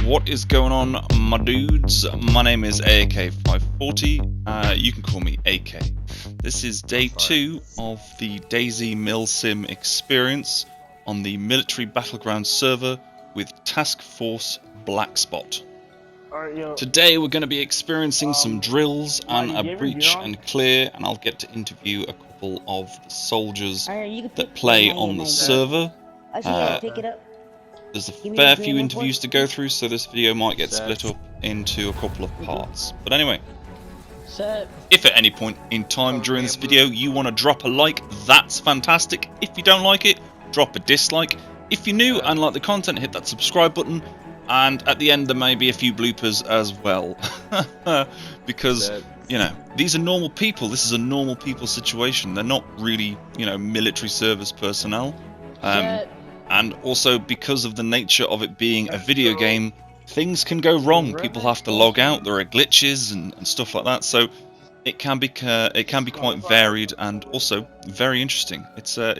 What is going on, my dudes? My name is AK540. You can call me AK. This is day 2 of the DayZ Milsim experience on the military battleground server with Task Force Black Spot. Today we're going to be experiencing some drills and a breach and clear, and I'll get to interview a couple of the soldiers that play on the server. There's a fair few interviews to go through, so this video might get split up into a couple of parts. But anyway, if at any point in time during this video you want to drop a like, that's fantastic. If you don't like it, drop a dislike. If you're new and like the content, hit that subscribe button. And at the end there may be a few bloopers as well. Because, you know, these are normal people. This is a normal people situation. They're not really, you know, military service personnel. And also, because of the nature of it being a video game, things can go wrong. People have to log out. There are glitches and stuff like that. So it can be quite varied and also very interesting. It's a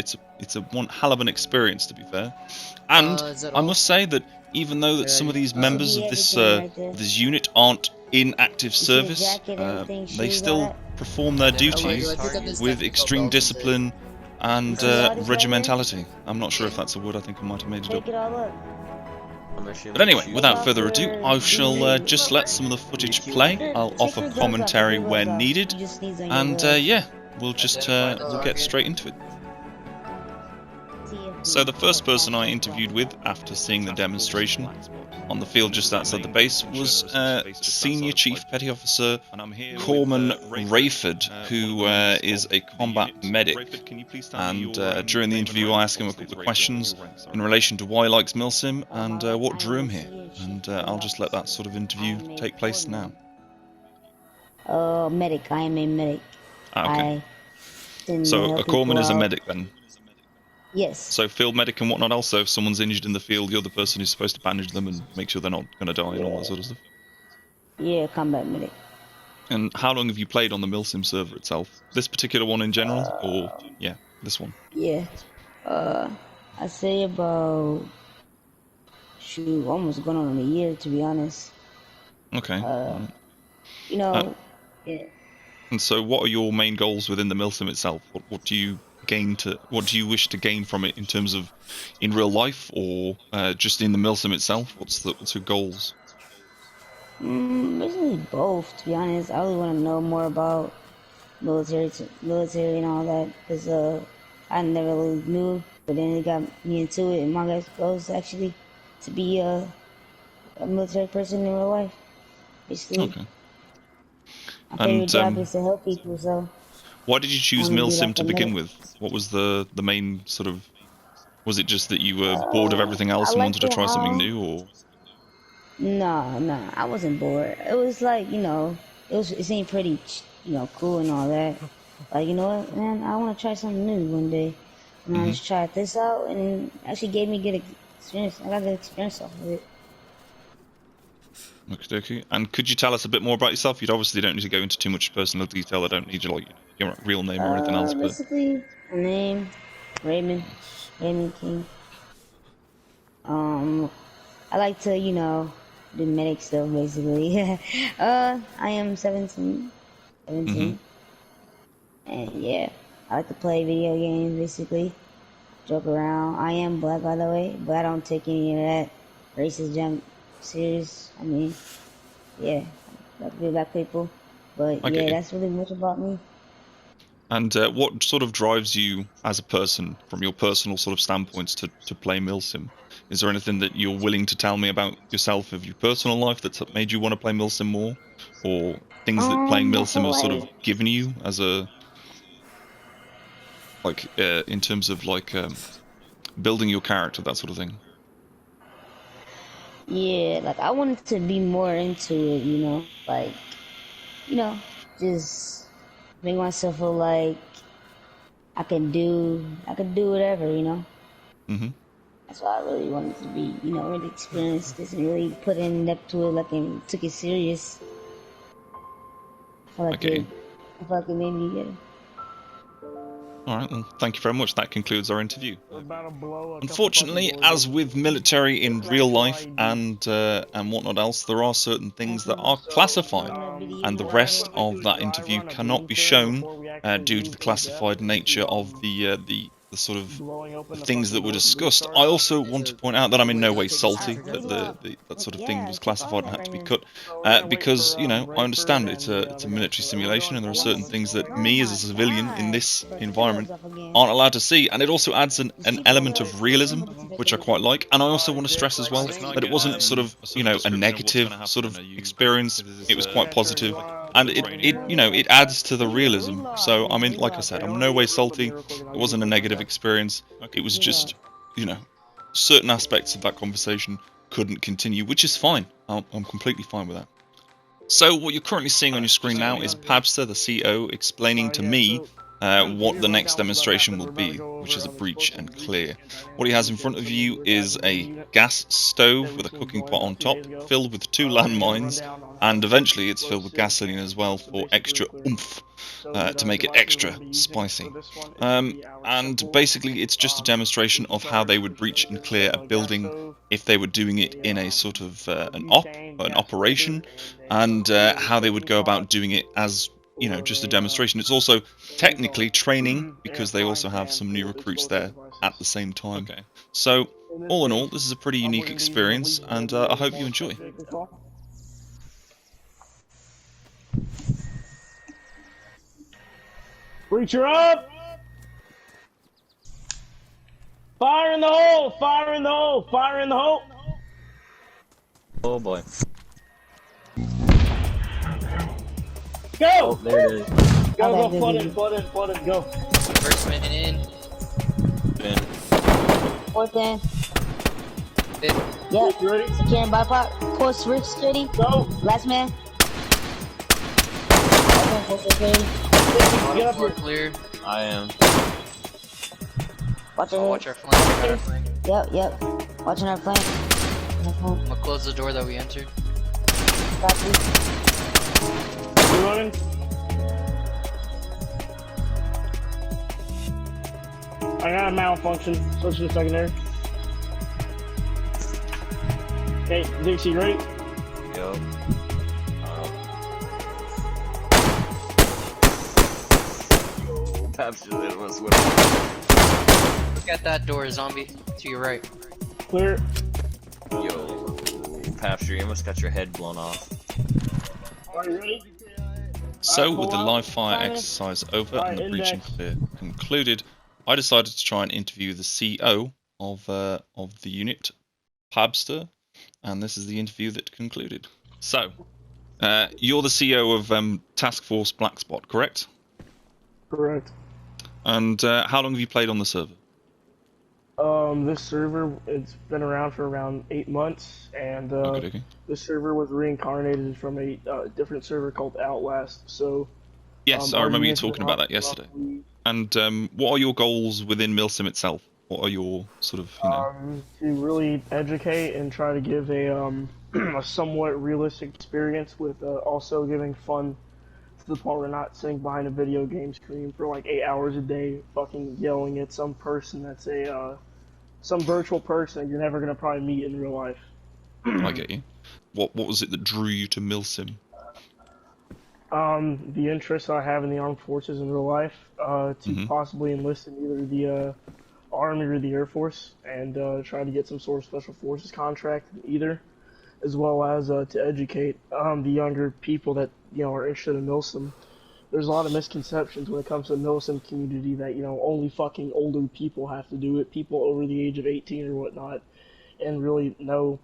one hell of an experience, to be fair. And I must say that even though that some of these members of this unit aren't in active service, they still perform their duties with extreme discipline and regimentality. I'm not sure if that's a word. I think I might have made it up. But anyway, without further ado, I shall just let some of the footage play. I'll offer commentary where needed, and yeah, we'll get straight into it. So the first person I interviewed with after seeing the demonstration on the field just outside the base was Senior Chief Petty Officer Corman Rayford, who is a combat medic. And during the interview I asked him a couple of questions in relation to why he likes Milsim and what drew him here. And I'll just let that sort of interview take place now. Medic. I am a medic. Okay. So a Corman is a medic then? Yes. So field medic and whatnot also, if someone's injured in the field, you're the person who's supposed to bandage them and make sure they're not going to die and all that sort of stuff? Yeah, combat medic. And how long have you played on the Milsim server itself? This particular one in general? Or, yeah, this one? Yeah. I'd say about, almost going on a year, to be honest. Okay. You know, yeah. And so what are your main goals within the Milsim itself? What do you what do you wish to gain from it in terms of in real life or just in the Milsim itself? What's your goals? Basically both, to be honest. I really want to know more about military and all that, because I never really knew, but then it got me into it, and my goals actually to be a military person in real life, basically. Okay. My favorite job is to help people, so. Why did you choose Milsim to begin with? What was the main sort of... Was it just that you were bored of everything else and wanted to try something new, or...? No, I wasn't bored. It was like, you know, it seemed pretty, you know, cool and all that. Like, you know what, man, I want to try something new one day. And I just tried this out, and it actually gave me good experience. I got good experience off of it. Okay. And could you tell us a bit more about yourself? You obviously don't need to go into too much personal detail. I don't need your real name or anything else. Basically, my name, Raymond King. I like to, you know, do medic stuff, basically. I am 17. And yeah, I like to play video games, basically. Joke around. I am black, by the way, but I don't take any of that racist junk serious. I mean, yeah, I like to be black people. But yeah, that's really much about me. And what sort of drives you as a person, from your personal sort of standpoints, to play Milsim? Is there anything that you're willing to tell me about yourself of your personal life that's made you want to play Milsim more? Or things that playing Milsim has sort of given you as a... like, in terms of, like, building your character, that sort of thing? Yeah, like, I wanted to be more into it, you know? Like, you know, just make myself feel like I could do whatever, you know? That's why I really wanted to be, you know, really experience this and really put in depth to it, like, and took it serious. I feel like it made me, Alright, well, thank you very much. That concludes our interview. Unfortunately, as with military in real life and whatnot else, there are certain things that are classified, and the rest of that interview cannot be shown due to the classified nature of the sort of the things that were discussed. I also want to point out that I'm in no way salty that that sort of thing was classified and had to be cut, because, you know, I understand it's a military simulation and there are certain things that me as a civilian in this environment aren't allowed to see, and it also adds an element of realism, which I quite like. And I also want to stress as well that it wasn't sort of, you know, a negative sort of experience. It was quite positive, and it you know, it adds to the realism. So I mean, like I said, I'm in no way salty. It wasn't a negative experience. It was just, you know, certain aspects of that conversation couldn't continue, which is fine. I'm completely fine with that. So what you're currently seeing on your screen now is Pabster, the CEO, explaining to me what the next demonstration will be, which is a breach and clear. What he has in front of you is a gas stove with a cooking pot on top, filled with 2 landmines, and eventually it's filled with gasoline as well for extra oomph, to make it extra spicy. And basically it's just a demonstration of how they would breach and clear a building if they were doing it in a sort of an operation, and how they would go about doing it as, you know, just a demonstration. It's also technically training, because they also have some new recruits there at the same time. Okay. So, all in all, this is a pretty unique experience, and I hope you enjoy. Breacher up! Fire in the hole! Fire in the hole! Fire in the hole! Oh boy. Go! Oh, there it is. Go, flood it, go. First man in. In. Fourth in. Fifth. Yep. You ready? Securing bypass. Course roof steady. Go! Last man. Get up Floor here. clear. I am. Watch I'll our watch our flank. Got our flank. Yep. Watching our flank. I'm gonna close the door that we entered. Got you. You running? I got a malfunction. Switch to the secondary. Hey, Dixie, you ready? Yo. Perhaps just hit us with Look at that door, zombie. To your right. Clear. Yo. Perhaps you almost got your head blown off. Are you ready? So, with the live fire exercise over and the breach and clear concluded, I decided to try and interview the CO of the unit, Pabster, and this is the interview that concluded. So, you're the CEO of Task Force Black Spot, correct? Correct. And how long have you played on the server? This server, it's been around for around 8 months, and Okay. this server was reincarnated from a different server called Outlast. So Yes, I remember you talking about that yesterday. And what are your goals within Milsim itself? What are your sort of, you know... to really educate and try to give a a somewhat realistic experience with also giving fun to the point where we're not sitting behind a video game screen for like 8 hours a day, fucking yelling at some person that's a some virtual person you're never gonna probably meet in real life. I get you. What was it that drew you to Milsim? The interest I have in the armed forces in real life, to possibly enlist in either the Army or the Air Force, and try to get some sort of special forces contract in either, as well as to educate the younger people that, you know, are interested in Milsim. There's a lot of misconceptions when it comes to the Milsim community that, you know, only fucking older people have to do it, people over the age of 18 or whatnot, and really no.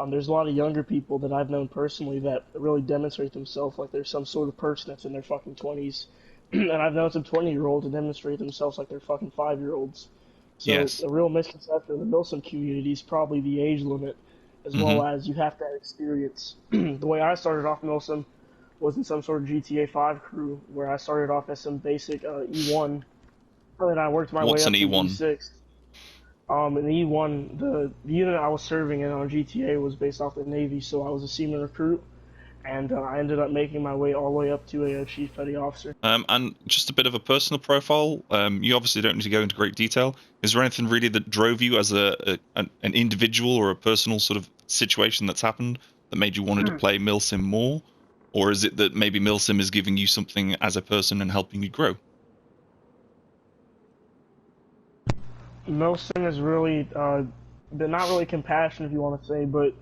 There's a lot of younger people that I've known personally that really demonstrate themselves like they're some sort of person that's in their fucking 20s. And I've known some 20-year-olds to demonstrate themselves like they're fucking 5-year-olds. So Yes. a real misconception of the Milsim community is probably the age limit, as well as you have to have experience. The way I started off Milsim was in some sort of GTA 5 crew, where I started off as some basic E1, and then I worked my way up to E6. In the E1, the unit I was serving in on GTA was based off the Navy, so I was a seaman recruit, and I ended up making my way all the way up to a chief petty officer. And just a bit of a personal profile. You obviously don't need to go into great detail. Is there anything really that drove you as an individual or a personal sort of situation that's happened that made you wanted to play Milsim more? Or is it that maybe Milsim is giving you something as a person and helping you grow? Milsim is really, not really compassion, if you want to say, but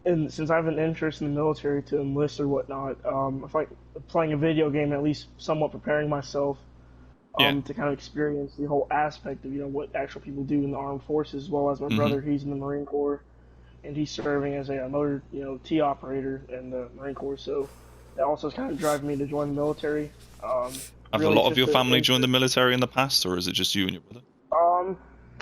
since I have an interest in the military to enlist or whatnot, if I playing a video game, at least somewhat preparing myself to kind of experience the whole aspect of what actual people do in the armed forces, as well as my brother, he's in the Marine Corps, and he's serving as a motor T operator in the Marine Corps. So that also is kind of driving me to join the military. Have really a lot of your family joined the military in the past, or is it just you and your brother?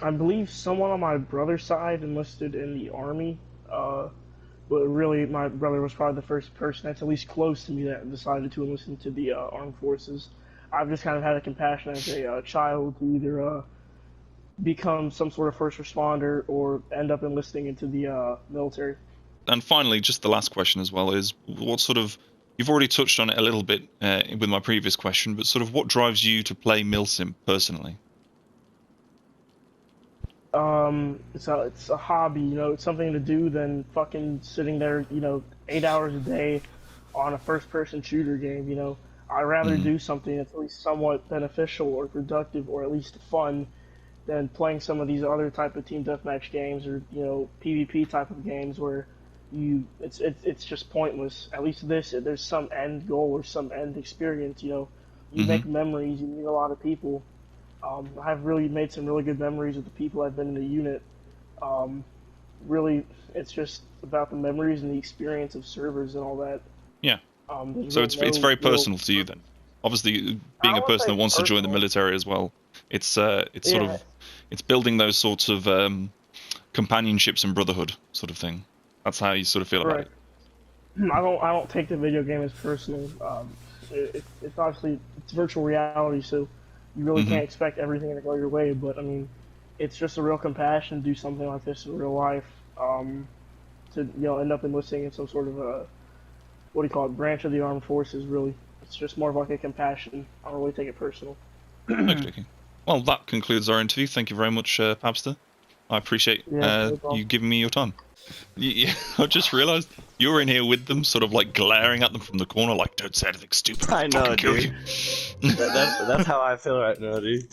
I believe someone on my brother's side enlisted in the Army. But really, my brother was probably the first person that's at least close to me that decided to enlist into the armed forces. I've just kind of had a compassion as a child to either become some sort of first responder or end up enlisting into the military. And finally, just the last question as well is, what sort of, you've already touched on it a little bit with my previous question, but sort of what drives you to play Milsim personally? It's a hobby, it's something to do than fucking sitting there, 8 hours a day on a first-person shooter game, I'd rather do something that's at least somewhat beneficial or productive or at least fun than playing some of these other type of team deathmatch games or, PvP type of games where it's just pointless. At least there's some end goal or some end experience, you make memories, you meet a lot of people. I've really made some really good memories with the people I've been in the unit. Really, it's just about the memories and the experience of servers and all that. Yeah. So it's very personal to you then. Obviously, being a person that wants to join the military as well, it's sort of building those sorts of companionships and brotherhood sort of thing. That's how you sort of feel about it. I don't take the video game as personal. It's obviously virtual reality, so you really can't expect everything to go your way, but I mean, it's just a real compassion to do something like this in real life, to end up enlisting in some sort of a, branch of the armed forces. Really, it's just more of like a compassion. I don't really take it personal. Okay. Well, that concludes our interview. Thank you very much, Pabster. I appreciate you giving me your time. I just realised you were in here with them, sort of like glaring at them from the corner, like, don't say anything stupid. I know, dude. That's how I feel right now, dude.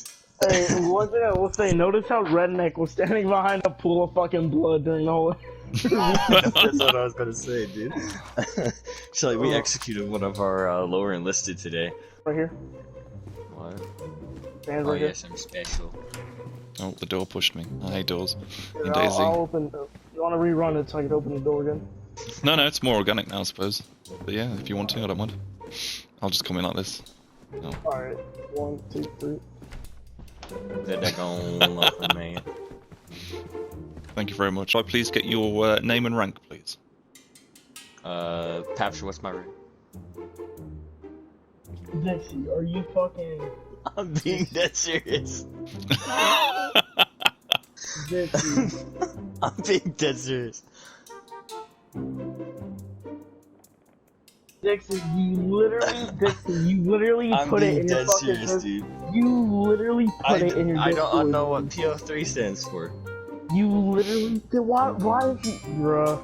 Hey, one thing I will say, notice how Redneck was standing behind a pool of fucking blood during the whole... That's what I was gonna say, dude. So like, we executed one of our lower enlisted today. Right here. What? Stands right here. Yes, I'm special. Oh, the door pushed me. I hate doors. Here, I'll open... You want to rerun it so I can open the door again? No, it's more organic now, I suppose. But yeah, if you want to, I don't mind. I'll just come in like this. No. Alright, 1, 2, 3. They're going man. Thank you very much. I'll please get your name and rank, please. Papster, what's my rank? Dixie, are you fucking... I'm being dead serious. Dixie. I'm being dead serious. Dixie, you literally I'm put it in your fucking... serious, dude. You literally put it in your Discord. I don't know what PO3 stands for. You literally... Why is you... Bruh.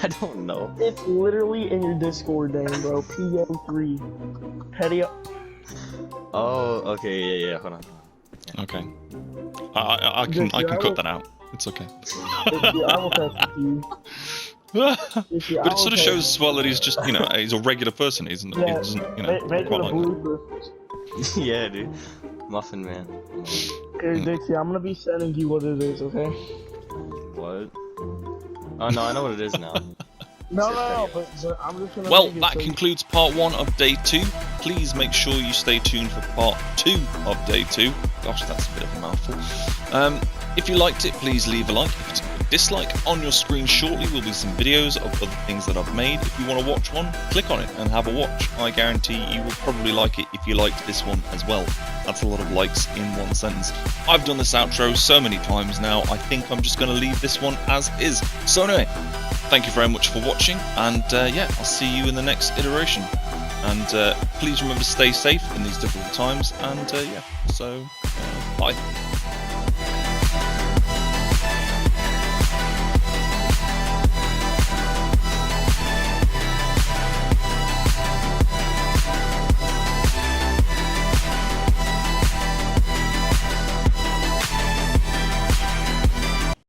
I don't know. It's literally in your Discord name, bro. PO3. Petty... Oh, okay, yeah, hold on. Okay. I can cut that out. It's okay. I will text it to you. But it sort of shows as well that he's just, he's a regular person, isn't he? Yeah, He doesn't, make it a like blooper. Yeah, dude. Muffin man. Here, Dixie, I'm gonna be sending you what it is, okay? What? Oh no, I know what it is now. No, but I'm just gonna... Well, that concludes part 1 of day 2. Please make sure you stay tuned for part 2 of day 2. Gosh, that's a bit of a mouthful. If you liked it, please leave a like. If it's a dislike, on your screen shortly will be some videos of other things that I've made. If you want to watch one, click on it and have a watch. I guarantee you will probably like it if you liked this one as well. That's a lot of likes in one sentence. I've done this outro so many times now, I think I'm just going to leave this one as is. So anyway, thank you very much for watching, and yeah, I'll see you in the next iteration. And please remember to stay safe in these difficult times, and yeah, so bye.